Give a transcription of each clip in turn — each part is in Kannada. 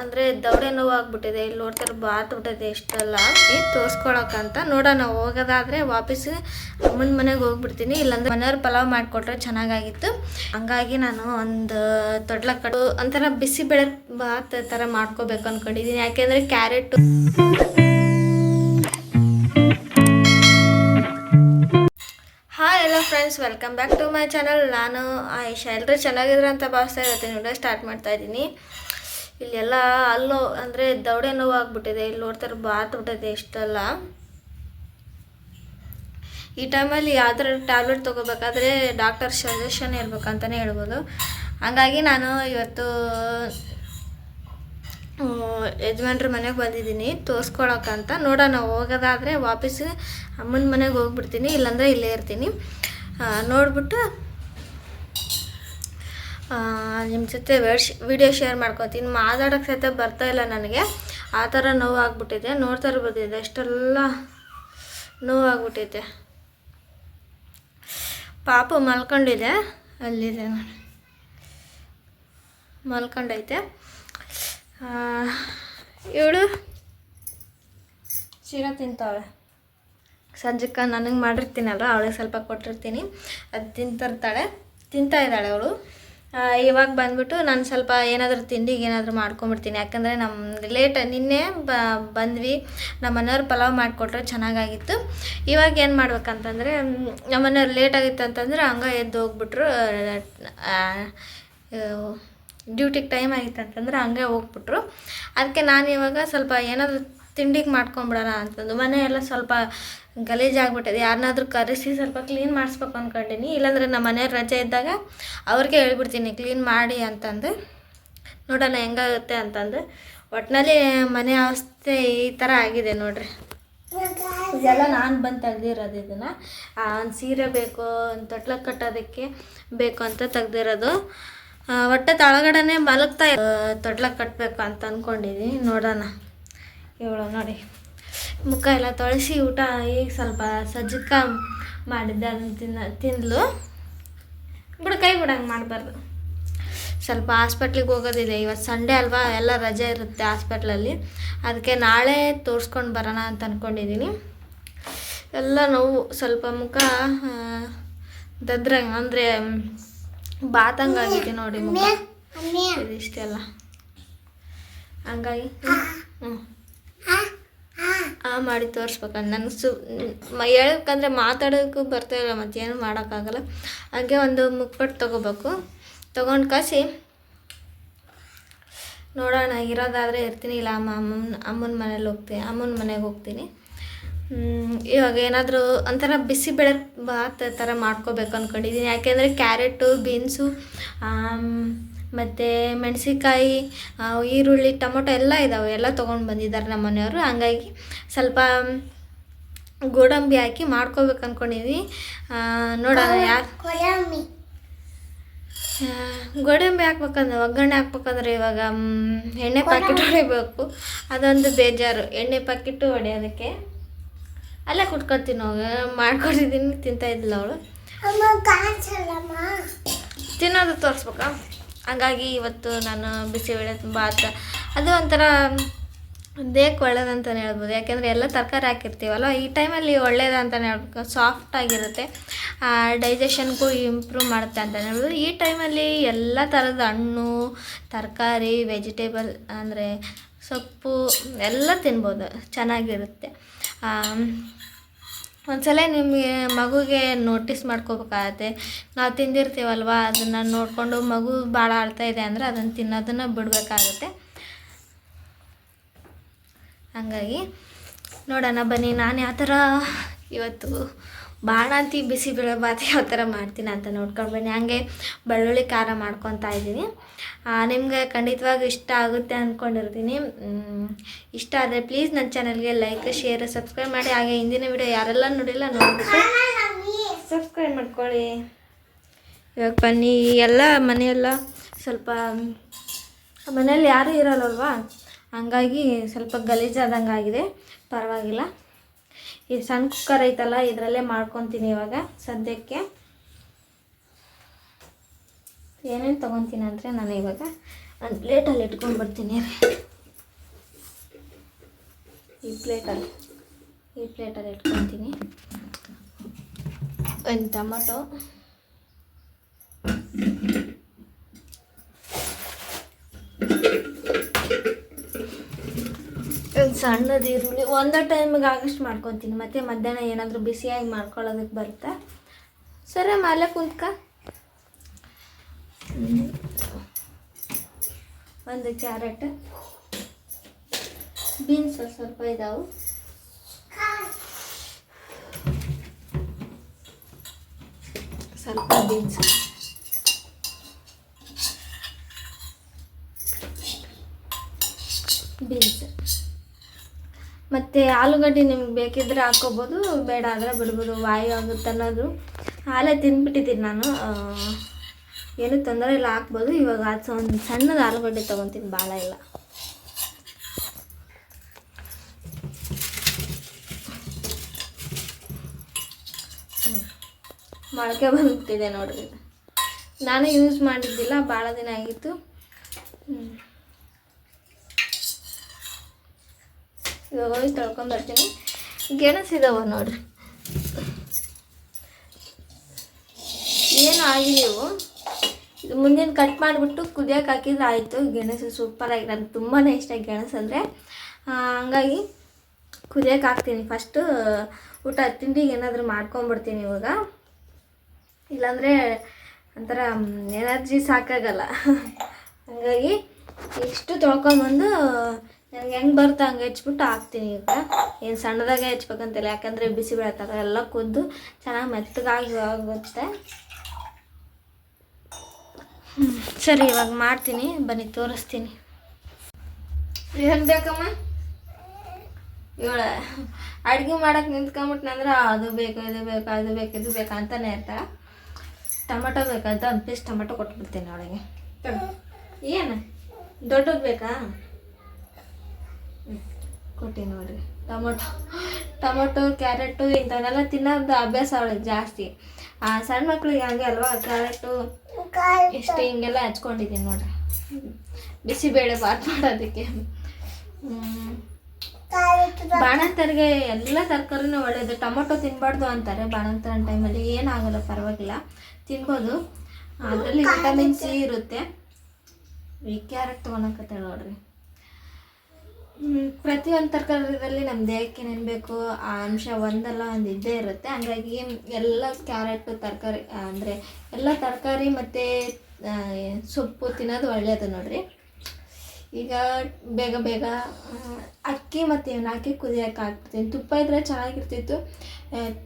ಅಂದರೆ ದವಡೆ ನೋವು ಆಗ್ಬಿಟ್ಟಿದೆ. ಇಲ್ಲಿ ನೋಡ್ತಾರೆ ಬಾತ್ಬಿಟ್ಟಿದೆ ಇಷ್ಟೆಲ್ಲ ತೋರಿಸ್ಕೊಳಕ್ಕಂತ. ನೋಡೋಣ, ಹೋಗೋದಾದರೆ ವಾಪಸ್ ಅಮ್ಮನ ಮನೆಗೆ ಹೋಗ್ಬಿಡ್ತೀನಿ. ಇಲ್ಲಾಂದ್ರೆ ಮನೆಯವ್ರು ಪಲಾವ್ ಮಾಡಿಕೊಟ್ರೆ ಚೆನ್ನಾಗಾಗಿತ್ತು. ಹಂಗಾಗಿ ನಾನು ಒಂದು ತೊಡ್ಲ ಕಟ್ಟು ಒಂಥರ ಬಿಸಿಬೇಳೆ ಬಾತ್ ಥರ ಮಾಡ್ಕೋಬೇಕು ಅಂದ್ಕೊಂಡಿದ್ದೀನಿ. ಯಾಕೆಂದರೆ carrot hello friends, welcome back to my channel. ನಾನು ಆಯಿಷಾ. ಎಲ್ಲರೂ ಚೆನ್ನಾಗಿದ್ರೆ ಅಂತ ಭಾವಿಸ್ತಾ ಇರ್ತೀನಿ. ವಿಡಿಯೋ ಸ್ಟಾರ್ಟ್ ಮಾಡ್ತಾ ಇದ್ದೀನಿ. ಇಲ್ಲೆಲ್ಲ ಅಲ್ಲೋ ಅಂದರೆ ದವಡೆ ನೋವು ಆಗ್ಬಿಟ್ಟಿದೆ. ಇಲ್ಲಿ ನೋಡ್ತಾರೆ ಬಾತ್ಬಿಟ್ಟಿದೆ ಇಷ್ಟೆಲ್ಲ. ಈ ಟೈಮಲ್ಲಿ ಯಾವ್ದಾರ ಟ್ಯಾಬ್ಲೆಟ್ ತೊಗೋಬೇಕಾದ್ರೆ ಡಾಕ್ಟರ್ ಸಜೆಷನ್ ಇರ್ಬೇಕಂತಲೇ ಹೇಳ್ಬೋದು. ಹಾಗಾಗಿ ನಾನು ಇವತ್ತು ಯಜಮಾನ್ರ ಮನೆಗೆ ಬಂದಿದ್ದೀನಿ ತೋರಿಸ್ಕೊಳಕ್ಕಂತ. ನೋಡೋಣ, ಹೋಗೋದಾದರೆ ವಾಪಸ್ ಅಮ್ಮನ ಮನೆಗೆ ಹೋಗ್ಬಿಡ್ತೀನಿ, ಇಲ್ಲಾಂದರೆ ಇಲ್ಲೇ ಇರ್ತೀನಿ. ನೋಡಿಬಿಟ್ಟು ನಿಮ್ಮ ಜೊತೆ ವಿಡಿಯೋ ಶೇರ್ ಮಾಡ್ಕೊತೀನಿ. ಮಾತಾಡೋಕ್ಕೆ ಸಹಿತ ಬರ್ತಾಯಿಲ್ಲ ನನಗೆ, ಆ ಥರ ನೋವು ಆಗ್ಬಿಟ್ಟಿದೆ. ನೋಡ್ತಾ ಇರ್ಬೋದಿದೆ ಎಷ್ಟೆಲ್ಲ ನೋವು ಆಗ್ಬಿಟ್ಟೈತೆ. ಪಾಪು ಮಲ್ಕೊಂಡಿದೆ, ಅಲ್ಲಿದೆ ನೋಡಿ, ಮಲ್ಕೊಂಡೈತೆ. ಇವಳು ಶಿರಾ ತಿಂತಾಳೆ. ಸಂಜೆಕ್ಕ ನನಗೆ ಮಾಡಿರ್ತೀನಲ್ಲ, ಅವಳಿಗೆ ಸ್ವಲ್ಪ ಕೊಟ್ಟಿರ್ತೀನಿ, ಅದು ತಿಂತಾ ಇದ್ದಾಳೆ ಅವಳು. ಇವಾಗ ಬಂದುಬಿಟ್ಟು ನಾನು ಸ್ವಲ್ಪ ಏನಾದರೂ ತಿಂಡಿಗೆ ಏನಾದರೂ ಮಾಡ್ಕೊಂಬಿಡ್ತೀನಿ. ಯಾಕಂದರೆ ನಿನ್ನೆ ಬಂದ್ವಿ, ನಮ್ಮ ಮನೆಯವ್ರು ಪಲಾವ್ ಮಾಡಿಕೊಟ್ರೆ ಚೆನ್ನಾಗಾಗಿತ್ತು. ಇವಾಗ ಏನು ಮಾಡ್ಬೇಕಂತಂದರೆ, ನಮ್ಮ ಮನೆಯವ್ರು ಲೇಟಾಗಿತ್ತು ಅಂತಂದರೆ ಹಂಗೆ ಎದ್ದು ಹೋಗ್ಬಿಟ್ರು. ಡ್ಯೂಟಿಗೆ ಟೈಮ್ ಆಗಿತ್ತು ಅಂತಂದ್ರೆ ಹಂಗೆ ಹೋಗ್ಬಿಟ್ರು. ಅದಕ್ಕೆ ನಾನು ಇವಾಗ ಸ್ವಲ್ಪ ಏನಾದರೂ ತಿಂಡಿಗೆ ಮಾಡ್ಕೊಂಬಿಡೋಣ ಅಂತಂದು. ಮನೆಯೆಲ್ಲ ಸ್ವಲ್ಪ ಗಲೀಜಾಗ್ಬಿಟ್ಟಿದೆ. ಯಾರನ್ನಾದ್ರೂ ಕರೆಸಿ ಸ್ವಲ್ಪ ಕ್ಲೀನ್ ಮಾಡಿಸ್ಬೇಕು ಅಂದ್ಕೊಂಡೀನಿ. ಇಲ್ಲಾಂದರೆ ನಮ್ಮ ಮನೆಯವ್ರ ರಜೆ ಇದ್ದಾಗ ಅವ್ರಿಗೆ ಹೇಳ್ಬಿಡ್ತೀನಿ ಕ್ಲೀನ್ ಮಾಡಿ ಅಂತಂದು. ನೋಡೋಣ ಹೆಂಗಾಗುತ್ತೆ ಅಂತಂದು. ಒಟ್ಟಿನಲ್ಲಿ ಮನೆ ಅವಸ್ಥೆ ಈ ಥರ ಆಗಿದೆ ನೋಡ್ರಿ. ಇದೆಲ್ಲ ನಾನು ಬಂದು ತೆಗ್ದಿರೋದು. ಇದನ್ನು ಒಂದು ಸೀರೆ ಬೇಕು, ಒಂದು ತೊಟ್ಲಕ್ಕೆ ಕಟ್ಟೋದಕ್ಕೆ ಬೇಕು ಅಂತ ತೆಗ್ದಿರೋದು. ಒಟ್ಟೆ ತಳಗಡೆನೇ ಮಲಗ್ತಾ ತೊಟ್ಲಕ್ಕೆ ಕಟ್ಟಬೇಕು ಅಂತ ಅಂದ್ಕೊಂಡಿದ್ದೀನಿ. ನೋಡೋಣ. ಇವಳು ನೋಡಿ ಮುಖ ಎಲ್ಲ ತೊಳೆಸಿ ಊಟ ಈಗ ಸ್ವಲ್ಪ ಸಜ್ಜಕ್ಕ ಮಾಡಿದ್ದೆ, ಅದನ್ನು ತಿಂದ್ಲು. ಕೈ ಬಿಡಂಗೆ ಮಾಡಬಾರ್ದು. ಸ್ವಲ್ಪ ಹಾಸ್ಪಿಟ್ಲಿಗೆ ಹೋಗೋದಿದೆ. ಇವತ್ತು ಸಂಡೇ ಅಲ್ವಾ, ಎಲ್ಲ ರಜೆ ಇರುತ್ತೆ ಹಾಸ್ಪಿಟ್ಲಲ್ಲಿ. ಅದಕ್ಕೆ ನಾಳೆ ತೋರಿಸ್ಕೊಂಡು ಬರೋಣ ಅಂತ ಅಂದ್ಕೊಂಡಿದ್ದೀನಿ. ಎಲ್ಲ ನೋವು, ಸ್ವಲ್ಪ ಮುಖ ದದ್ರಂಗೆ ಅಂದರೆ ಬಾತಂಗಾಗಿದೆ ನೋಡಿ ಮುಖ ಇದಿಷ್ಟೆಲ್ಲ. ಹಂಗಾಗಿ ಮಾಡಿ ತೋರಿಸ್ಬೇಕಂತ ನನಗೆ ಹೇಳಬೇಕಂದ್ರೆ ಮಾತಾಡೋಕ್ಕೂ ಬರ್ತಾಯಿಲ್ಲ, ಮತ್ತೇನು ಮಾಡೋಕ್ಕಾಗಲ್ಲ. ಹಾಗೆ ಒಂದು ಮುಕ್ಕಟ್ಟು ತೊಗೋಬೇಕು. ತೊಗೊಂಡು ಕಾಸಿ ನೋಡೋಣ, ಇರೋದಾದರೆ ಇರ್ತೀನಿ, ಇಲ್ಲ ಅಮ್ಮನ ಮನೆಗೆ ಹೋಗ್ತೀನಿ. ಇವಾಗ ಏನಾದರೂ ಒಂಥರ ಬಿಸಿಬೇಳೆ ಬಾತ್ ಥರ ಮಾಡ್ಕೋಬೇಕು ಅಂದ್ಕೊಂಡಿದ್ದೀನಿ. ಯಾಕೆಂದರೆ ಕ್ಯಾರೆಟು, ಬೀನ್ಸು ಮತ್ತು ಮೆಣಸಿನ್ಕಾಯಿ, ಈರುಳ್ಳಿ, ಟೊಮೊಟೊ ಎಲ್ಲ ಇದ್ದಾವೆ. ಎಲ್ಲ ತೊಗೊಂಡು ಬಂದಿದ್ದಾರೆ ನಮ್ಮ ಮನೆಯವರು. ಹಂಗಾಗಿ ಸ್ವಲ್ಪ ಗೋಡಂಬಿ ಹಾಕಿ ಮಾಡ್ಕೋಬೇಕು ಅಂದ್ಕೊಂಡಿದ್ದೀನಿ. ನೋಡೋಣ. ಗೋಡಂಬಿ ಹಾಕ್ಬೇಕಂದ್ರೆ, ಒಗ್ಗರಣೆ ಹಾಕ್ಬೇಕಂದ್ರೆ ಇವಾಗ ಎಣ್ಣೆ ಪ್ಯಾಕೆಟ್ ಹೊಡಿಬೇಕು. ಅದೊಂದು ಬೇಜಾರು, ಎಣ್ಣೆ ಪ್ಯಾಕೆಟು ಹೊಡೆಯೋದಕ್ಕೆ. ಅಲ್ಲೇ ಕುಟ್ಕೊತೀನಿ, ಹೋಗಿ ಮಾಡ್ಕೊಟ್ಟಿದ್ದೀನಿ. ತಿಂತಾಯಿದ್ದಿಲ್ಲ ಅವಳು. ತಿನ್ನೋದು ತೋರಿಸ್ಬೇಕಾ? ಹಂಗಾಗಿ ಇವತ್ತು ನಾನು ಬಿಸಿಬೇಳೆ ಬಾತ್, ಅದು ಒಂಥರ ದೇಹಕ್ಕೆ ಒಳ್ಳೇದಂತಲೇ ಹೇಳ್ಬೋದು. ಯಾಕೆಂದರೆ ಎಲ್ಲ ತರಕಾರಿ ಹಾಕಿರ್ತೀವಲ್ಲ, ಈ ಟೈಮಲ್ಲಿ ಒಳ್ಳೇದಂತಲೇ ಹೇಳ್ಬೇಕು. ಸಾಫ್ಟಾಗಿರುತ್ತೆ, ಡೈಜೆಷನ್ಗೂ ಇಂಪ್ರೂವ್ ಮಾಡುತ್ತೆ ಅಂತಲೇ ಹೇಳ್ಬೋದು. ಈ ಟೈಮಲ್ಲಿ ಎಲ್ಲ ಥರದ ಹಣ್ಣು, ತರಕಾರಿ, ವೆಜಿಟೇಬಲ್ ಅಂದರೆ ಸೊಪ್ಪು ಎಲ್ಲ ತಿನ್ಬೋದು, ಚೆನ್ನಾಗಿರುತ್ತೆ. ಒಂದ್ಸಲ ನಿಮಗೆ ಮಗುಗೆ ನೋಟಿಸ್ ಮಾಡ್ಕೋಬೇಕಾಗತ್ತೆ. ನಾವು ತಿಂದಿರ್ತೀವಲ್ವ, ಅದನ್ನು ನೋಡಿಕೊಂಡು ಮಗು ಭಾಳ ಆಡ್ತಾಯಿದೆ ಅಂದರೆ ಅದನ್ನು ತಿನ್ನೋದನ್ನು ಬಿಡಬೇಕಾಗುತ್ತೆ. ಹಾಗಾಗಿ ನೋಡೋಣ ಬನ್ನಿ, ನಾನು ಯಾವ ಥರ ಇವತ್ತು ಬಾಣಂತಿ ಬಿಸಿಬೇಳೆ ಬಾತ್ ಯಾವ ಥರ ಮಾಡ್ತೀನಿ ಅಂತ ನೋಡ್ಕೊಂಡು ಬನ್ನಿ. ಹಾಗೆ ಬೆಳ್ಳುಳ್ಳಿ ಖಾರ ಮಾಡ್ಕೊತಾ ಇದ್ದೀನಿ. ನಿಮಗೆ ಖಂಡಿತವಾಗಿ ಇಷ್ಟ ಆಗುತ್ತೆ ಅಂದ್ಕೊಂಡಿರ್ತೀನಿ. ಇಷ್ಟ ಆದರೆ ಪ್ಲೀಸ್ ನನ್ನ ಚಾನಲ್ಗೆ ಲೈಕ್, ಶೇರ್, ಸಬ್ಸ್ಕ್ರೈಬ್ ಮಾಡಿ. ಹಾಗೆ ಹಿಂದಿನ ವಿಡಿಯೋ ಯಾರೆಲ್ಲ ನೋಡಿಲ್ಲ ನೋಡ್ಬಿಟ್ಟು ಸಬ್ಸ್ಕ್ರೈಬ್ ಮಾಡ್ಕೊಳ್ಳಿ. ಇವಾಗ ಬನ್ನಿ, ಎಲ್ಲ ಮನೆಯೆಲ್ಲ ಸ್ವಲ್ಪ ಮನೇಲಿ ಯಾರೂ ಇರಲ್ಲಲ್ವ, ಹಂಗಾಗಿ ಸ್ವಲ್ಪ ಗಲೀಜಾದಂಗೆ ಆಗಿದೆ. ಪರವಾಗಿಲ್ಲ. ಈ ಸಣ್ಣ ಕುಕ್ಕರ್ ಐತಲ್ಲ, ಇದರಲ್ಲೇ ಮಾಡ್ಕೊತೀನಿ ಇವಾಗ ಸದ್ಯಕ್ಕೆ. ಏನೇನು ತೊಗೊತೀನಿ ಅಂದರೆ ನಾನು ಇವಾಗ ಒಂದು ಪ್ಲೇಟಲ್ಲಿ ಇಟ್ಕೊಂಡು ಬರ್ತೀನಿ. ಪ್ಲೇಟಲ್ಲಿ ಇಟ್ಕೊತೀನಿ. ಒಂದು ಟೊಮಟೊ, ಒಂದು ಸಣ್ಣದು ಈರುಳ್ಳಿ, ಒಂದೇ ಟೈಮಿಗೆ ಆಗಷ್ಟು ಮಾಡ್ಕೊತೀನಿ. ಮತ್ತು ಮಧ್ಯಾಹ್ನ ಏನಾದರೂ ಬಿಸಿಯಾಗಿ ಮಾಡ್ಕೊಳ್ಳೋದಕ್ಕೆ ಬರುತ್ತೆ. ಸರಿ ಮೇಲೆ ಕುಂತ್ಕ. ಒಂದು ಕ್ಯಾರೆಟ್, ಬೀನ್ಸ್ ಸ್ವಲ್ಪ ಇದಾವೆ, ಸ್ವಲ್ಪ ಬೀನ್ಸ್, ಮತ್ತು ಆಲೂಗಡ್ಡೆ ನಿಮ್ಗೆ ಬೇಕಿದ್ರೆ ಹಾಕ್ಕೋಬೋದು, ಬೇಡ ಆದರೆ ಬಿಡ್ಬೋದು, ವಾಯು ಆಗುತ್ತೆ ಅನ್ನೋದು. ಹಾಲೇ ತಿಂದ್ಬಿಟ್ಟಿದ್ದೀನಿ ನಾನು, ಏನೂ ತೊಂದರೆ ಇಲ್ಲ, ಹಾಕ್ಬೋದು. ಇವಾಗ ಒಂದು ಸಣ್ಣದು ಆಲೂಗಡ್ಡೆ ತೊಗೊತೀನಿ, ಭಾಳ ಇಲ್ಲ. ಮೊಳಕೆ ಬಂದ್ಬಿಟ್ಟಿದೆ ನೋಡ್ರಿ. ನಾನು ಯೂಸ್ ಮಾಡಿದ್ದಿಲ್ಲ, ಭಾಳ ದಿನ ಆಗಿತ್ತು. ಇವಾಗ ಹೋಗಿ ತೊಳ್ಕೊಂಬರ್ತೀನಿ. ಗೆಣಸಿದಾವ ನೋಡ್ರಿ, ಏನು ಆಗಿದೆವು. ಇದು ಮುಂದಿನ ಕಟ್ ಮಾಡಿಬಿಟ್ಟು ಕುದಿಯೋಕೆ ಹಾಕಿದ್ರೆ ಆಯಿತು. ಗೆಣಸು ಸೂಪರಾಗಿ, ನನಗೆ ತುಂಬಾ ಇಷ್ಟ ಗೆಣಸು ಅಂದರೆ. ಹಂಗಾಗಿ ಕುದಿಯೋಕೆ ಹಾಕ್ತೀನಿ ಫಸ್ಟು. ಊಟ ತಿಂಡಿಗೆ ಏನಾದರೂ ಮಾಡ್ಕೊಂಬಿಡ್ತೀನಿ ಇವಾಗ, ಇಲ್ಲಾಂದರೆ ಒಂಥರ ಎನರ್ಜಿ ಸಾಕಾಗಲ್ಲ. ಹಾಗಾಗಿ ಇಷ್ಟು ತೊಳ್ಕೊಂಬಂದು ನನಗೆ ಹೆಂಗೆ ಬರುತ್ತೆ ಹಂಗೆ ಹೆಚ್ಬಿಟ್ಟು ಹಾಕ್ತೀನಿ. ಈಗ ಏನು ಸಣ್ಣದಾಗೆ ಹೆಚ್ಬೇಕಂತಿಲ್ಲ, ಯಾಕಂದರೆ ಬಿಸಿಬೇಳೆ ಥರ ಎಲ್ಲ ಕುದ್ದು ಚೆನ್ನಾಗಿ ಮೆತ್ತಗಾಗಿ ಆಗುತ್ತೆ. ಸರಿ, ಇವಾಗ ಮಾಡ್ತೀನಿ, ಬನ್ನಿ ತೋರಿಸ್ತೀನಿ. ಏನು ಬೇಕಮ್ಮ? ಇವಳ ಅಡುಗೆ ಮಾಡೋಕೆ ನಿಂತ್ಕೊಂಬಿಟ್ನಂದ್ರೆ ಅದು ಬೇಕು, ಇದು ಬೇಕು, ಅದು ಬೇಕು, ಇದು ಬೇಕು ಅಂತಲೇ ಇರ್ತಾಳೆ. ಟೊಮಟೊ ಬೇಕಂತ ಒಂದು ಪೀಸ್ ಟೊಮಟೊ ಕೊಟ್ಬಿಡ್ತೀನಿ ಅವಳಿಗೆ. ಏನು ದೊಡ್ಡದು ಬೇಕಾ? ಕೊಟ್ಟಿನಿ ನೋಡಿರಿ. ಟೊಮೊಟೊ, ಕ್ಯಾರೆಟು ಇಂಥವನ್ನೆಲ್ಲ ತಿನ್ನೋದು ಅಭ್ಯಾಸ ಅವಳಿಗೆ ಜಾಸ್ತಿ. ಸಣ್ಣ ಮಕ್ಳಿಗೆ ಹಂಗೆ ಅಲ್ವಾ, ಕ್ಯಾರೆಟು ಇಷ್ಟು ಹಿಂಗೆಲ್ಲ ಹಚ್ಕೊಂಡಿದ್ದೀನಿ ನೋಡ್ರಿ, ಬಿಸಿಬೇಳೆ ಬಾತ್ ಮಾಡೋದಕ್ಕೆ. ಬಾಣಂತರಿಗೆ ಎಲ್ಲ ತರಕಾರಿನೂ ಒಳ್ಳೆಯದು. ಟೊಮೊಟೊ ತಿನ್ನಬಾರ್ದು ಅಂತಾರೆ ಬಾಣಂತರ ಟೈಮಲ್ಲಿ, ಏನಾಗಲ್ಲ, ಪರವಾಗಿಲ್ಲ, ತಿನ್ಬೋದು. ಅದರಲ್ಲಿ ವಿಟಮಿನ್ ಸಿ ಇರುತ್ತೆ. ಈ ಕ್ಯಾರೆಟ್ ತೊಗೊಳಕತ್ತೆ ನೋಡ್ರಿ. ಪ್ರತಿಯೊಂದು ತರಕಾರಿಯಲ್ಲಿ ನಮ್ಮ ದೇಹಕ್ಕೆ ಏನೇನು ಬೇಕು ಆ ಅಂಶ ಒಂದಲ್ಲ ಒಂದು ಇದ್ದೇ ಇರುತ್ತೆ. ಹಾಗಾಗಿ ಎಲ್ಲ ಕ್ಯಾರೆಟ್ ತರಕಾರಿ ಅಂದರೆ ಎಲ್ಲ ತರಕಾರಿ ಮತ್ತು ಸೊಪ್ಪು ತಿನ್ನೋದು ಒಳ್ಳೆಯದು ನೋಡ್ರಿ. ಈಗ ಬೇಗ ಬೇಗ ಅಕ್ಕಿ ಮತ್ತು ಏನು ಹಾಕಿ ಕುದಿಯೋಕೆ ಹಾಕ್ಬಿಡ್ತೀನಿ. ತುಪ್ಪ ಇದ್ದರೆ ಚೆನ್ನಾಗಿರ್ತಿತ್ತು.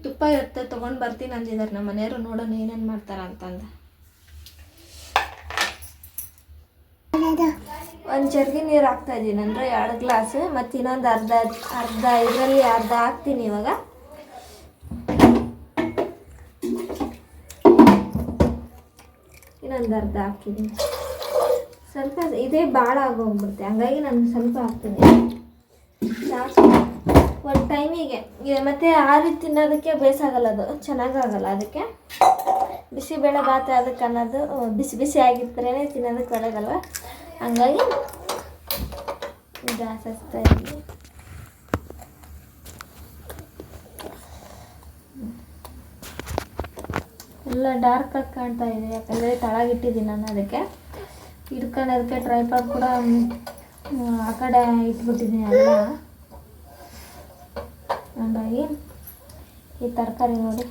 ತುಪ್ಪ ಇರುತ್ತೆ, ತೊಗೊಂಡು ಬರ್ತೀನಿ ಅಂದಿದ್ದಾರೆ ನಮ್ಮ ಮನೆಯವರು. ನೋಡೋಣ ಏನೇನು ಮಾಡ್ತಾರೆ ಅಂತಂದು. ಒಂದು ಚರ್ಗಿ ನೀರು ಹಾಕ್ತಾಯಿದ್ದೀನಿ, ಅಂದರೆ 2 ಗ್ಲಾಸು, ಮತ್ತು ಇನ್ನೊಂದು ಅರ್ಧ ಇದರಲ್ಲಿ ಅರ್ಧ ಹಾಕ್ತೀನಿ ಇವಾಗ. ಇನ್ನೊಂದು ಅರ್ಧ ಹಾಕಿದ್ದೀನಿ. ಸ್ವಲ್ಪ ಇದೇ ಭಾಳ ಆಗೋಗ್ಬಿಡುತ್ತೆ, ಹಂಗಾಗಿ ನಾನು ಸ್ವಲ್ಪ ಹಾಕ್ತೀನಿ ಜಾಸ್ತಿ ಒಂದು ಟೈಮಿಗೆ. ಮತ್ತು ಆರಿ ತಿನ್ನೋದಕ್ಕೆ ಬೇಸಾಗಲ್ಲ, ಅದು ಚೆನ್ನಾಗಾಗಲ್ಲ. ಅದಕ್ಕೆ ಬಿಸಿಬೇಳೆ ಬಾತ್ ಅದಕ್ಕೆ ಅನ್ನೋದು ಬಿಸಿ ಬಿಸಿ ಆಗಿರ್ತಾರೇ ತಿನ್ನೋದಕ್ಕೆ ಒಳ್ಳೆಯದಲ್ವ, ಹಂಗಾಗಿ ಗ್ಯಾಸ್ ಹಚ್ತಾ ಇದ್ದೀನಿ. ಎಲ್ಲ ಡಾರ್ಕಾಗಿ ಕಾಣ್ತಾ ಇದೆ, ಯಾಕಂದರೆ ತಳಗಿಟ್ಟಿದ್ದೀನಿ ನಾನು. ಅದಕ್ಕೆ ಹಿಡ್ಕೊಳ್ಳೋದಕ್ಕೆ ಟ್ರೈಪಾಡ್ ಕೂಡ ಆ ಕಡೆ ಇಟ್ಬಿಟ್ಟಿದ್ದೀನಿ ಎಲ್ಲ. ಹಾಗಾಗಿ ಈ ತರಕಾರಿ ನೋಡಿ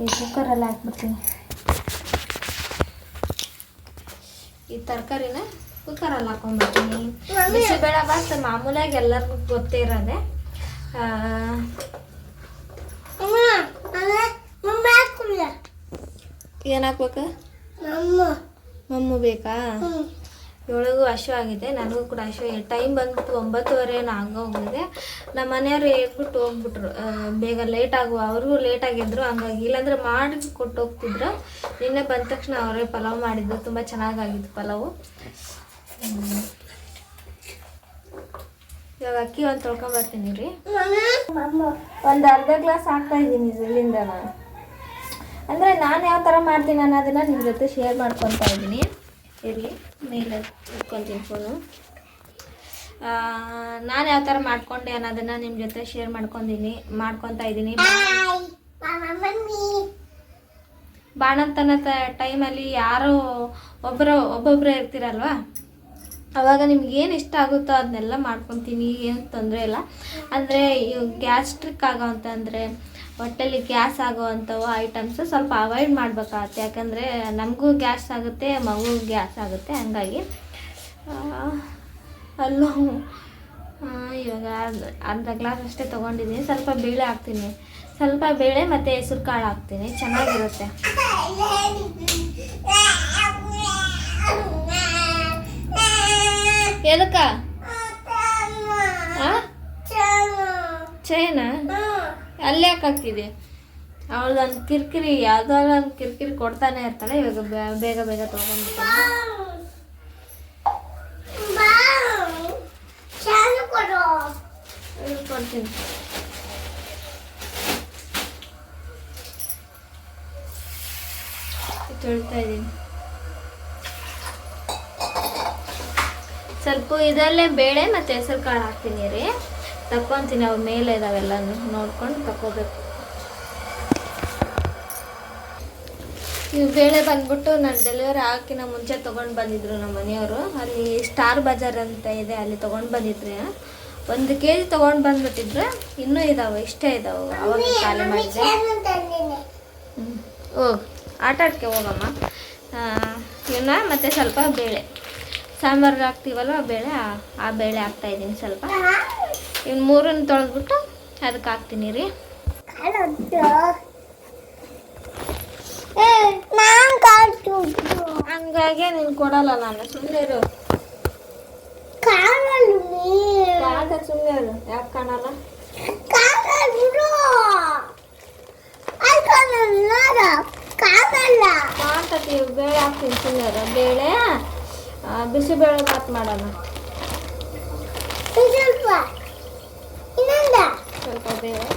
ಈ ಕುಕ್ಕರಲ್ಲಿ ಹಾಕ್ಬಿಡ್ತೀನಿ. ಈ ತರಕಾರಿನ ಕುಕ್ಕರಲ್ಲಿ ಹಾಕೊಂಡ್ಬಿಡ್ತೀನಿ. ಬಿಸಿಬೇಳೆ ಬಾತ್ ಮಾಮೂಲಿಯಾಗಿ ಎಲ್ಲರಿಗೂ ಗೊತ್ತೇ ಇರೋದೆ. ಏನು ಹಾಕ್ಬೇಕು? ಮಮ್ಮು ಬೇಕಾ? ಇವಳಿಗೂ ಹಶು ಆಗಿದೆ, ನನಗೂ ಕೂಡ ಹಶು. ಟೈಮ್ ಬಂದ್ಬಿಟ್ಟು 9:30 ಆಗೋಗಿದೆ. ನಮ್ಮ ಮನೆಯವರು ಹೇಳ್ಬಿಟ್ಟು ಹೋಗ್ಬಿಟ್ರು, ಬೇಗ ಲೇಟ್ ಅವ್ರಿಗೂ ಲೇಟಾಗಿದ್ರು. ಹಂಗಾಗಿ ಇಲ್ಲಾಂದರೆ ಮಾಡಿ ಕೊಟ್ಟು ಹೋಗ್ತಿದ್ರು. ನಿನ್ನೆ ಬಂದ ತಕ್ಷಣ ಅವರೇ ಪಲಾವ್ ಮಾಡಿದ್ದು, ತುಂಬ ಚೆನ್ನಾಗಾಗಿತ್ತು ಪಲಾವು. ಇವಾಗ ಅಕ್ಕಿ ಒಂದು ತೊಳ್ಕೊಂಬರ್ತೀನಿ ರೀ. ಒಂದು ಅರ್ಧ ಗ್ಲಾಸ್ ಹಾಕ್ತಾಯಿದ್ದೀನಿ ಇಲ್ಲಿಂದ ನಾನು. ಅಂದರೆ ನಾನು ಯಾವ ಥರ ಮಾಡ್ತೀನಿ ಅನ್ನೋದನ್ನು ನಿಮ್ಮ ಜೊತೆ ಶೇರ್ ಮಾಡ್ಕೊತಾ ಇದ್ದೀನಿ. ಇರಲಿ, ಮೇಲೆ ಇಟ್ಕೊತೀನಿ ಫೋನು. ನಾನು ಯಾವ ಥರ ಮಾಡ್ಕೊಂಡೆ ಅನ್ನೋದನ್ನು ನಿಮ್ಮ ಜೊತೆ ಶೇರ್ ಮಾಡ್ಕೊತಾ ಇದ್ದೀನಿ. ಬಾಣಂತನ ಟೈಮಲ್ಲಿ ಯಾರೋ ಒಬ್ಬೊಬ್ಬರೇ ಇರ್ತೀರಲ್ವ, ಆವಾಗ ನಿಮ್ಗೆ ಏನು ಇಷ್ಟ ಆಗುತ್ತೋ ಅದನ್ನೆಲ್ಲ ಮಾಡ್ಕೊತೀನಿ, ಏನು ತೊಂದರೆ ಇಲ್ಲ. ಅಂದರೆ ಗ್ಯಾಸ್ಟ್ರಿಕ್ ಆಗೋವಂತಂದರೆ ಹೊಟ್ಟೆಲಿ ಗ್ಯಾಸ್ ಆಗೋವಂಥವು ಐಟಮ್ಸು ಸ್ವಲ್ಪ ಅವಾಯ್ಡ್ ಮಾಡ್ಬೇಕಾಗತ್ತೆ. ಯಾಕಂದರೆ ನಮಗೂ ಗ್ಯಾಸ್ ಆಗುತ್ತೆ, ಮಗುಗೂ ಗ್ಯಾಸ್ ಆಗುತ್ತೆ. ಹಂಗಾಗಿ ಅಲ್ಲೂ ಇವಾಗ ಅರ್ಧ ಗ್ಲಾಸ್ ಅಷ್ಟೇ ತೊಗೊಂಡಿದ್ದೀನಿ. ಸ್ವಲ್ಪ ಬೇಳೆ ಹಾಕ್ತೀನಿ, ಸ್ವಲ್ಪ ಬೇಳೆ ಮತ್ತು ಹೆಸ್ರು ಕಾಳು ಹಾಕ್ತೀನಿ, ಚೆನ್ನಾಗಿರುತ್ತೆ. ಎದಕ್ಕ ಚೈನಾ ಅಲ್ಲಿ ಯಾಕೆ ಹಾಕ್ತಿದೆ? ಅವಳದೊಂದು ಕಿರಿಕಿರಿ, ಯಾವುದಾದ್ರು ಒಂದು ಕಿರಿಕಿರಿ ಕೊಡ್ತಾನೆ ಇರ್ತಾಳೆ. ಇವಾಗ ಬೇಗ ಬೇಗ ತೊಗೊಂಡ್ಬಿಟ್ಟು ಕೊಡ್ತೀನಿ. ತೊಳ್ತಾ ಇದ್ದೀನಿ. ಸ್ವಲ್ಪ ಇದರಲ್ಲೇ ಬೇಳೆ ಮತ್ತು ಹೆಸರು ಕಾಳು ಹಾಕ್ತೀನಿ ರೀ. ತಕ್ಕೊತೀನಿ, ಅವು ಮೇಲೆ ಇದಾವೆಲ್ಲನೂ ನೋಡ್ಕೊಂಡು ತಗೋಬೇಕು. ಇವು ಬೇಳೆ ಬಂದ್ಬಿಟ್ಟು ನಾನು ಡೆಲಿವರಿ ಹಾಕಿನ ಮುಂಚೆ ತೊಗೊಂಡು ಬಂದಿದ್ರು ನಮ್ಮ ಮನೆಯವರು. ಅಲ್ಲಿ ಸ್ಟಾರ್ ಬಜಾರ್ ಅಂತ ಇದೆ, ಅಲ್ಲಿ ತೊಗೊಂಡು ಬಂದಿದ್ರಿ. 1 kg ತೊಗೊಂಡು ಬಂದ್ಬಿಟ್ಟಿದ್ರೆ ಇನ್ನೂ ಇದಾವೆ, ಇಷ್ಟೇ ಇದಾವೆ. ಅವಾಗ ಖಾಲಿ ಮಾಡಿದ್ದೆ. ಆಟಾಡಕ್ಕೆ ಹೋಗಮ್ಮ. ಇವನ್ನ ಮತ್ತು ಸ್ವಲ್ಪ ಬೇಳೆ ಸಾಂಬಾರು ಹಾಕ್ತೀವಲ್ವ ಬೇಳೆ, ಆ ಬೇಳೆ ಹಾಕ್ತಾಯಿದ್ದೀನಿ ಸ್ವಲ್ಪ. ಇನ್ನು 3 ತೊಳೆದ್ಬಿಟ್ಟು ಅದಕ್ಕೆ ಹಾಕ್ತೀನಿ ರೀ. ಹಂಗಾಗಿ ನೀನು ಕೊಡಲ್ಲ, ನಾನು ಸುಮ್ಮನೆ ಇರು. ಸುಮ್ಮನೆ ಇರು, ಯಾಕೆ ಕಾಣಲ್ಲ? ಕಾಣ್ತೀವಿ. ಬೇಳೆ ಹಾಕ್ತೀನಿ, ಸುಮ್ಮನೆ ಇರು. ಬೇಳೆ ಬಿಸಿಬೇಳೆ ಬಾತ್ ಮಾಡೋಣ. ಸ್ವಲ್ಪ ಬೇಳೆ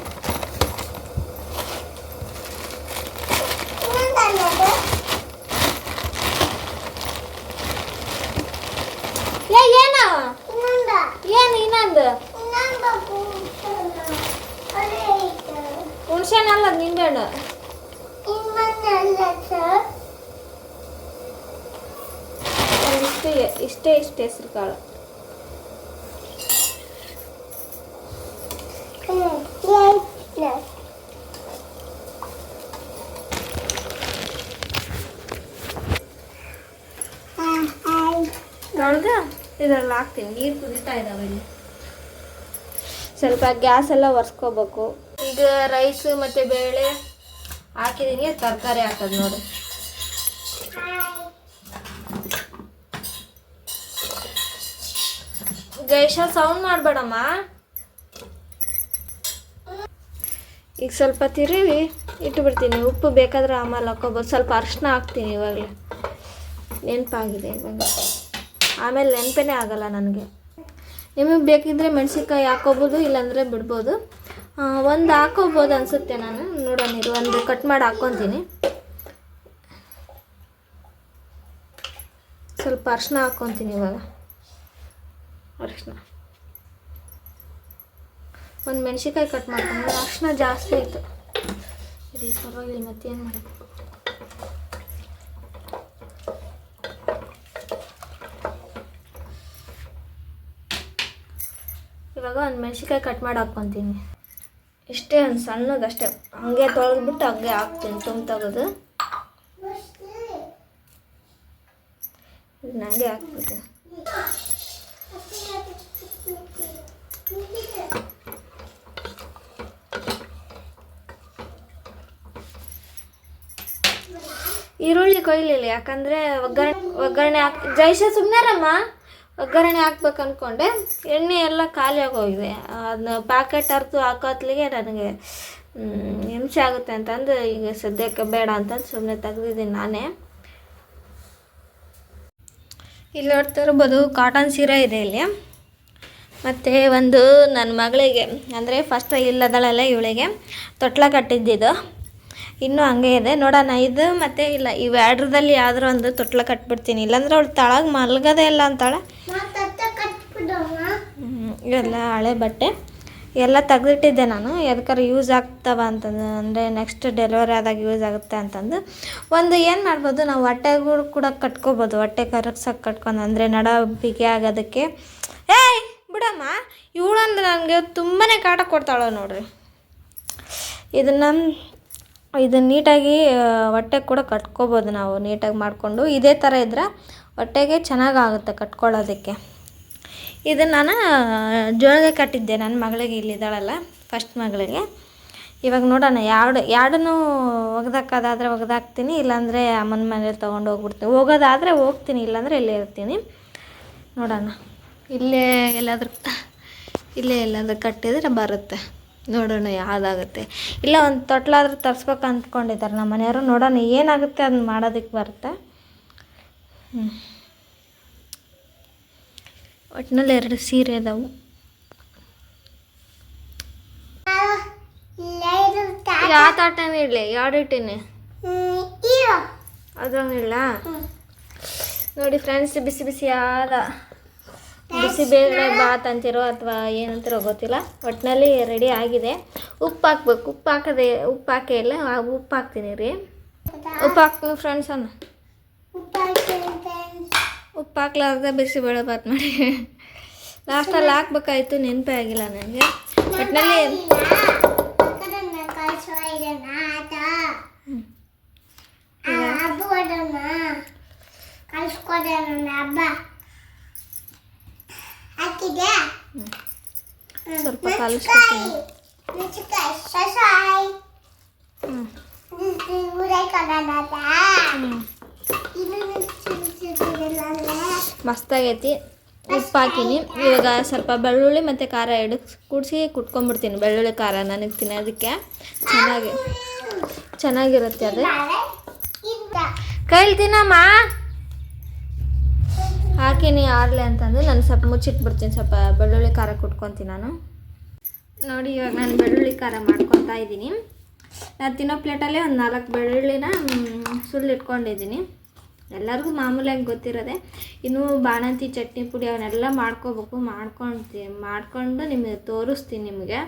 ಏನು ಇನ್ನೊಂದು ಹುಣ್ಸೆನಲ್ಲ ನಿಂಬೆಹಣ್ಣು. ಇಷ್ಟೇ ಹೆಸ್ರು ಕಾಳು. ತೊಳೆದು ಇದರಲ್ಲಿ ಹಾಕ್ತೀನಿ. ನೀರು ಕುದೀತಾ ಇದ್ದಾವೆ. ಇಲ್ಲಿ ಸ್ವಲ್ಪ ಗ್ಯಾಸ್ ಎಲ್ಲ ಒರೆಸ್ಕೋಬೇಕು. ಈಗ ರೈಸು ಮತ್ತು ಬೇಳೆ ಹಾಕಿದ್ದೀನಿ, ತರಕಾರಿ ಹಾಕೋದು ನೋಡಿ. ಗೈಶ ಸೌಂಡ್ ಮಾಡಬೇಡಮ್ಮ. ಈಗ ಸ್ವಲ್ಪ ತಿರುವಿ ಇಟ್ಟುಬಿಡ್ತೀನಿ. ಉಪ್ಪು ಬೇಕಾದ್ರೆ ಆಮೇಲೆ ಹಾಕೋಬೋದು. ಸ್ವಲ್ಪ ಅರಿಶಿನ ಹಾಕ್ತೀನಿ ಇವಾಗಲೇ, ನೆನಪಾಗಿದೆ ಇವಾಗ. ಆಮೇಲೆ ನೆನಪೇ ಆಗಲ್ಲ ನನಗೆ. ನಿಮಗೆ ಬೇಕಿದ್ದರೆ ಮೆಣಸಿನ್ಕಾಯಿ ಹಾಕೋಬೋದು, ಇಲ್ಲಾಂದರೆ ಬಿಡ್ಬೋದು. ಒಂದು ಹಾಕೋಬೋದು ಅನಿಸುತ್ತೆ. ನಾನು ನೋಡೋಣ ಇರು, ಒಂದು ಕಟ್ ಮಾಡಿ ಹಾಕ್ಕೊತೀನಿ. ಸ್ವಲ್ಪ ಅರಿಶಿನ ಹಾಕ್ಕೊತೀನಿ ಇವಾಗ. ಅರಿಶಿನ, ಒಂದು ಮೆಣಸಿನ್ಕಾಯಿ ಕಟ್ ಮಾಡ್ಕೊಂಡು. ಅರಿಶಿನ ಜಾಸ್ತಿ ಆಯಿತು, ಇಲ್ಲಿ ಪರವಾಗಿಲ್ಲ, ಮತ್ತೇನು ಮಾಡೋದು. ಇವಾಗ ಒಂದು ಮೆಣಸಿನ್ಕಾಯಿ ಕಟ್ ಮಾಡಿ ಹಾಕ್ಕೊತೀನಿ. ಇಷ್ಟೇ, ಒಂದು ಸಣ್ಣದಷ್ಟೇ. ಹಂಗೆ ತೊಳೆದ್ಬಿಟ್ಟು ಹಂಗೆ ಹಾಕ್ತೀನಿ, ತೆಗೆದು ಇದನ್ನ ಹಂಗೆ ಹಾಕ್ಬಿಟ್ಟು. ಈರುಳ್ಳಿ ಕೊಯ್ಲಿಲ್ಲ, ಯಾಕಂದರೆ ಒಗ್ಗರಣೆ ಜೈಶ ಸುಮ್ಮನೆರಮ್ಮ. ಒಗ್ಗರಣೆ ಹಾಕ್ಬೇಕು ಅಂದ್ಕೊಂಡೆ, ಎಣ್ಣೆ ಎಲ್ಲ ಖಾಲಿ ಆಗೋಗಿದೆ. ಅದನ್ನ ಪ್ಯಾಕೆಟ್ ಅರ್ತು ಹಾಕೋತ್ಲಿಗೆ ನನಗೆ ಹಿಂಸೆ ಆಗುತ್ತೆ ಅಂತಂದು ಈಗ ಸದ್ಯಕ್ಕೆ ಬೇಡ ಅಂತಂದು ಸುಮ್ಮನೆ ತೆಗ್ದಿದ್ದೀನಿ ನಾನೇ. ಇಲ್ಲಿ ನೋಡ್ತಿರ್ಬೋದು ಕಾಟನ್ ಸೀರೆ ಇದೆ ಇಲ್ಲಿ. ಮತ್ತು ಒಂದು ನನ್ನ ಮಗಳಿಗೆ, ಅಂದರೆ ಫಸ್ಟ್ ಇಲ್ಲದಳಲ್ಲ ಇವಳಿಗೆ ತೊಟ್ಲ ಕಟ್ಟಿದ್ದಿದ್ದು ಇನ್ನೂ ಹಂಗೆ ಇದೆ. ನೋಡೋಣ ಇದು ಮತ್ತು ಇಲ್ಲ, ಇವೆರಡರಲ್ಲಿ ಯಾವ್ದಾರು ಒಂದು ತೊಟ್ಲ ಕಟ್ಬಿಡ್ತೀನಿ. ಇಲ್ಲಾಂದ್ರೆ ಅವಳು ತಳಗೆ ಮಲ್ಗೋದೇ ಇಲ್ಲ ಅಂತಾಳೆ. ಇವೆಲ್ಲ ಹಳೆ ಬಟ್ಟೆ ಎಲ್ಲ ತೆಗೆದಿಟ್ಟಿದ್ದೆ ನಾನು, ಎದಕ್ಕಾರು ಯೂಸ್ ಆಗ್ತವ ಅಂತಂದು, ಅಂದರೆ ನೆಕ್ಸ್ಟ್ ಡೆಲಿವರಿ ಆದಾಗ ಯೂಸ್ ಆಗುತ್ತೆ ಅಂತಂದು. ಒಂದು ಏನು ಮಾಡ್ಬೋದು, ನಾವು ಹೊಟ್ಟೆಗಳು ಕೂಡ ಕಟ್ಕೋಬೋದು, ಹೊಟ್ಟೆ ಕರಗ್ಸಕ್ಕೆ ಕಟ್ಕೊಂಡು, ಅಂದರೆ ನಡ ಬಿಗಿ ಆಗೋದಕ್ಕೆ. ಏಯ್ ಬಿಡಮ್ಮ, ಇವಳಂದ್ರೆ ನನಗೆ ತುಂಬಾ ಕಾಟ ಕೊಡ್ತಾಳೆ ನೋಡ್ರಿ. ಇದನ್ನು ನೀಟಾಗಿ ಹೊಟ್ಟೆಗೆ ಕೂಡ ಕಟ್ಕೋಬೋದು ನಾವು, ನೀಟಾಗಿ ಮಾಡಿಕೊಂಡು. ಇದೇ ಥರ ಇದ್ರೆ ಹೊಟ್ಟೆಗೆ ಚೆನ್ನಾಗಾಗುತ್ತೆ ಕಟ್ಕೊಳ್ಳೋದಕ್ಕೆ. ಇದನ್ನು ನಾನು ಜೋಳಿಗೆ ಕಟ್ಟಿದ್ದೆ ನನ್ನ ಮಗಳಿಗೆ, ಇಲ್ಲಿದ್ದಾಳಲ್ಲ ಫಸ್ಟ್ ಮಗಳಿಗೆ. ಇವಾಗ ನೋಡೋಣ ಎರಡನ್ನೂ ಒಗ್ದಾಕೋದಾದರೆ ಒಗ್ದಾಕ್ತೀನಿ, ಇಲ್ಲಾಂದರೆ ಅಮ್ಮನ ಮನೇಲಿ ತೊಗೊಂಡು ಹೋಗ್ಬಿಡ್ತೀನಿ. ಹೋಗೋದಾದರೆ ಹೋಗ್ತೀನಿ, ಇಲ್ಲಾಂದರೆ ಇಲ್ಲೇ ಇರ್ತೀನಿ. ನೋಡೋಣ, ಇಲ್ಲೇ ಎಲ್ಲಾದರೂ ಕಟ್ಟಿದರೆ ಬರುತ್ತೆ. ನೋಡೋಣ ಯಾವುದಾಗುತ್ತೆ. ಇಲ್ಲ ಒಂದು ತೊಟ್ಲಾದ್ರೂ ತರ್ಸ್ಬೇಕು ಅಂದ್ಕೊಂಡಿದ್ದಾರೆ ನಮ್ಮ ಮನೆಯವರು. ನೋಡೋಣ ಏನಾಗುತ್ತೆ ಅದನ್ನ ಮಾಡೋದಕ್ಕೆ ಬರುತ್ತೆ. ಒಟ್ಟಿನಲ್ಲಿ 2 ಸೀರೆ ಅದಾವು. ಯಾವ ತಾಟನ ಇಡಲಿ, ಎರಡು ಇಟ್ಟೀನಿ ಅದ್ರಂಗೆ ಇಲ್ಲ ನೋಡಿ ಫ್ರೆಂಡ್ಸ್. ಬಿಸಿ ಬಿಸಿಯಾದ ಬಿಸಿಬೇಳೆ ಬಾತ್ ಅಂತಿರೋ ಅಥವಾ ಏನಂತಿರೋ ಗೊತ್ತಿಲ್ಲ, ಒಟ್ಟಿನಲ್ಲಿ ರೆಡಿ ಆಗಿದೆ. ಉಪ್ಪು ಹಾಕ್ಬೇಕು, ಉಪ್ಪು ಹಾಕೇ ಇಲ್ಲ, ಉಪ್ಪು ಹಾಕ್ತೀನಿ ರೀ. ಉಪ್ಪು ಹಾಕ್ತೀನಿ ಫ್ರೆಂಡ್ಸ್ ಅನ್ನ. ಉಪ್ಪು ಹಾಕ್ಲಾರ್ದೆ ಬಿಸಿಬೇಳೆ ಬಾತ್ ಮಾಡಿ ಲಾಸ್ಟಲ್ಲಿ ಹಾಕ್ಬೇಕಾಯ್ತು, ನೆನಪೇ ಆಗಿಲ್ಲ ನನಗೆ. ಒಟ್ಟಿನಲ್ಲಿ ಸ್ವಲ್ಪ ಕಲಿಸ್ಕೊತೀನಿ. ಮಸ್ತಾಗೈತಿ. ಉಪ್ಪು ಹಾಕೀನಿ. ಇವಾಗ ಸ್ವಲ್ಪ ಬೆಳ್ಳುಳ್ಳಿ ಮತ್ತು ಖಾರ ಎರಡು ಕೂಡಿಸಿ ಕುಟ್ಕೊಂಡ್ಬಿಡ್ತೀನಿ. ಬೆಳ್ಳುಳ್ಳಿ ಖಾರ ನನಗೆ ತಿನ್ನೋದಕ್ಕೆ ಚೆನ್ನಾಗಿರುತ್ತೆ ಅದು. ಕೈಲಿ ತಿನ್ನಮ್ಮ ಹಾಕೀನಿ ಆರ್ಲೆ ಅಂತಂದು ನಾನು ಸ್ವಲ್ಪ ಮುಚ್ಚಿಟ್ಬಿಡ್ತೀನಿ. ಸ್ವಲ್ಪ ಬೆಳ್ಳುಳ್ಳಿ ಖಾರ ಕುಟ್ಕೊತೀನಿ ನಾನು. ನೋಡಿ ಇವಾಗ ನಾನು ಬೆಳ್ಳುಳ್ಳಿ ಖಾರ ಮಾಡ್ಕೊತಾ ಇದ್ದೀನಿ. ನಾನು ತಿನ್ನೋ ಪ್ಲೇಟಲ್ಲೇ ಒಂದು 4 ಬೆಳ್ಳುಳ್ಳಿನ ಸುಲ್ಲಿಟ್ಕೊಂಡಿದ್ದೀನಿ. ಎಲ್ಲರಿಗೂ ಮಾಮೂಲಿಯಾಗಿ ಗೊತ್ತಿರೋದೆ. ಇನ್ನು ಬಾಣಂತಿ ಚಟ್ನಿ ಪುಡಿ ಅವನ್ನೆಲ್ಲ ಮಾಡ್ಕೋಬೇಕು. ಮಾಡ್ಕೊಂಡು ನಿಮಗೆ ತೋರಿಸ್ತೀನಿ. ನಿಮಗೆ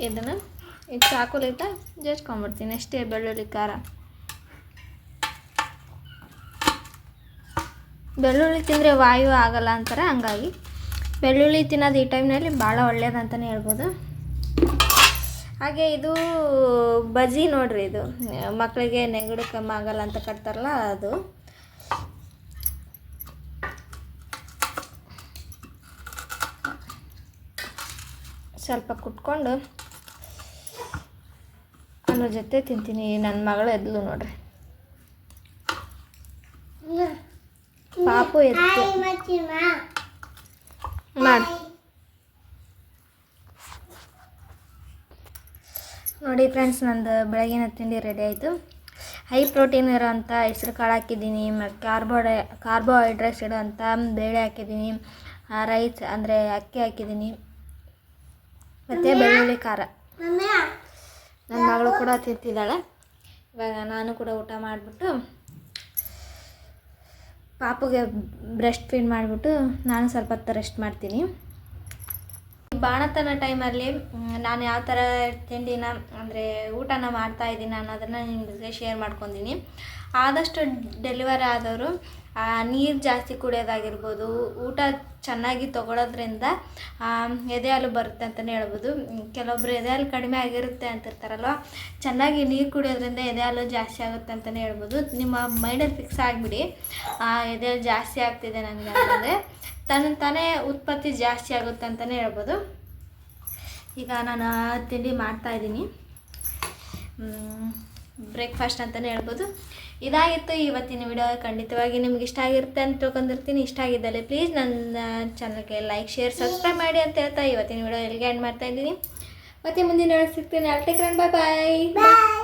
ಇದನ್ನು ಈಗ ಚಾಕುಲಿಂದ ಜಜ್ಕೊಂಡ್ಬಿಡ್ತೀನಿ ಅಷ್ಟೇ. ಬೆಳ್ಳುಳ್ಳಿ ಖಾರ, ಬೆಳ್ಳುಳ್ಳಿ ತಿಂದರೆ ವಾಯು ಆಗಲ್ಲ ಅಂತಾರೆ, ಹಂಗಾಗಿ ಬೆಳ್ಳುಳ್ಳಿ ತಿನ್ನೋದು ಈ ಟೈಮ್ನಲ್ಲಿ ಭಾಳ ಒಳ್ಳೆಯದಂತಲೇ ಹೇಳ್ಬೋದು. ಹಾಗೆ ಇದು ಬಜ್ಜಿ ನೋಡ್ರಿ, ಇದು ಮಕ್ಕಳಿಗೆ ನೆಗಡಿ ಕಮ್ಮಿ ಆಗಲ್ಲ ಅಂತ ಕಟ್ತಾರಲ್ಲ ಅದು. ಸ್ವಲ್ಪ ಕುಟ್ಕೊಂಡು ಅದ್ರ ಜೊತೆ ತಿಂತೀನಿ. ನನ್ನ ಮಗಳು ಎದ್ಲು ನೋಡ್ರಿ, ಪಾಪು ಎದ್ದು ಮಾಡಿ. ನೋಡಿ ಫ್ರೆಂಡ್ಸ್, ನಂದು ಬೆಳಗಿನ ತಿಂಡಿ ರೆಡಿ ಆಯಿತು. ಹೈ ಪ್ರೋಟೀನ್ ಇರೋಂಥ ಹೆಸ್ರು ಕಾಳು ಹಾಕಿದ್ದೀನಿ, ಮತ್ತು ಕಾರ್ಬೋಹೈಡ್ರೇಟ್ಸ್ ಇರೋಂಥ ಬೇಳೆ ಹಾಕಿದ್ದೀನಿ, ರೈಸ್ ಅಂದರೆ ಅಕ್ಕಿ ಹಾಕಿದ್ದೀನಿ, ಮತ್ತು ಬೆಳ್ಳುಳ್ಳಿ ಖಾರ. ನನ್ನ ಮಗಳು ಕೂಡ ತಿಂತಿದ್ದಾಳೆ. ಇವಾಗ ನಾನು ಕೂಡ ಊಟ ಮಾಡಿಬಿಟ್ಟು ಪಾಪುಗೆ ಬ್ರೆಸ್ಟ್ ಫೀಡ್ ಮಾಡಿಬಿಟ್ಟು ನಾನು ಸ್ವಲ್ಪ ಹೊತ್ತು ರೆಸ್ಟ್ ಮಾಡ್ತೀನಿ. ಬಾಣತನ ಟೈಮಲ್ಲಿ ನಾನು ಯಾವ ಥರ ತಿಂಡಿನ ಅಂದರೆ ಊಟನ ಮಾಡ್ತಾಯಿದ್ದೀನಿ ಅನ್ನೋದನ್ನು ನಿಮಗೆ ಶೇರ್ ಮಾಡ್ಕೊತೀನಿ. ಆದಷ್ಟು ಡೆಲಿವರಿ ಆದವರು ನೀರು ಜಾಸ್ತಿ ಕುಡಿಯೋದಾಗಿರ್ಬೋದು, ಊಟ ಚೆನ್ನಾಗಿ ತೊಗೊಳೋದ್ರಿಂದ ಎದೆ ಹಾಲು ಬರುತ್ತೆ ಅಂತಲೇ ಹೇಳ್ಬೋದು. ಕೆಲವೊಬ್ಬರು ಎದೆ ಹಾಲು ಕಡಿಮೆ ಆಗಿರುತ್ತೆ ಅಂತಿರ್ತಾರಲ್ವ, ಚೆನ್ನಾಗಿ ನೀರು ಕುಡಿಯೋದ್ರಿಂದ ಎದೆ ಹಾಲು ಜಾಸ್ತಿ ಆಗುತ್ತೆ ಅಂತಲೇ ಹೇಳ್ಬೋದು. ನಿಮ್ಮ ಮೈಂಡಲ್ಲಿ ಫಿಕ್ಸ್ ಆಗಿಬಿಡಿ, ಎದೆ ಹಾಲು ಜಾಸ್ತಿ ಆಗ್ತಿದೆ ನನಗೆ ಅಂತಂದರೆ ತಾನೇ ಉತ್ಪತ್ತಿ ಜಾಸ್ತಿ ಆಗುತ್ತೆ ಅಂತಲೇ ಹೇಳ್ಬೋದು. ಈಗ ನಾನು ತಿಂಡಿ ಮಾಡ್ತಾಯಿದ್ದೀನಿ, ಬ್ರೇಕ್ಫಾಸ್ಟ್ ಅಂತಲೇ ಹೇಳ್ಬೋದು. ಇದಾಗಿತ್ತು ಇವತ್ತಿನ ವಿಡಿಯೋ. ಖಂಡಿತವಾಗಿ ನಿಮ್ಗೆ ಇಷ್ಟ ಆಗಿರುತ್ತೆ ಅಂತ ತಿಳ್ಕೊಂಡಿರ್ತೀನಿ. ಇಷ್ಟ ಆಗಿದ್ದಲ್ಲಿ ಪ್ಲೀಸ್ ನನ್ನ ಚಾನಲ್ಗೆ ಲೈಕ್, ಶೇರ್, ಸಬ್ಸ್ಕ್ರೈಬ್ ಮಾಡಿ ಅಂತ ಹೇಳ್ತಾ ಇವತ್ತಿನ ವಿಡಿಯೋ ಎಲ್ಲಿಗೆ ಎಂಡ್ ಮಾಡ್ತಾಯಿದ್ದೀನಿ. ಮತ್ತು ಮುಂದಿನ ಸಿಗ್ತೀನಿ. ಬಾಯ್ ಬಾಯ್.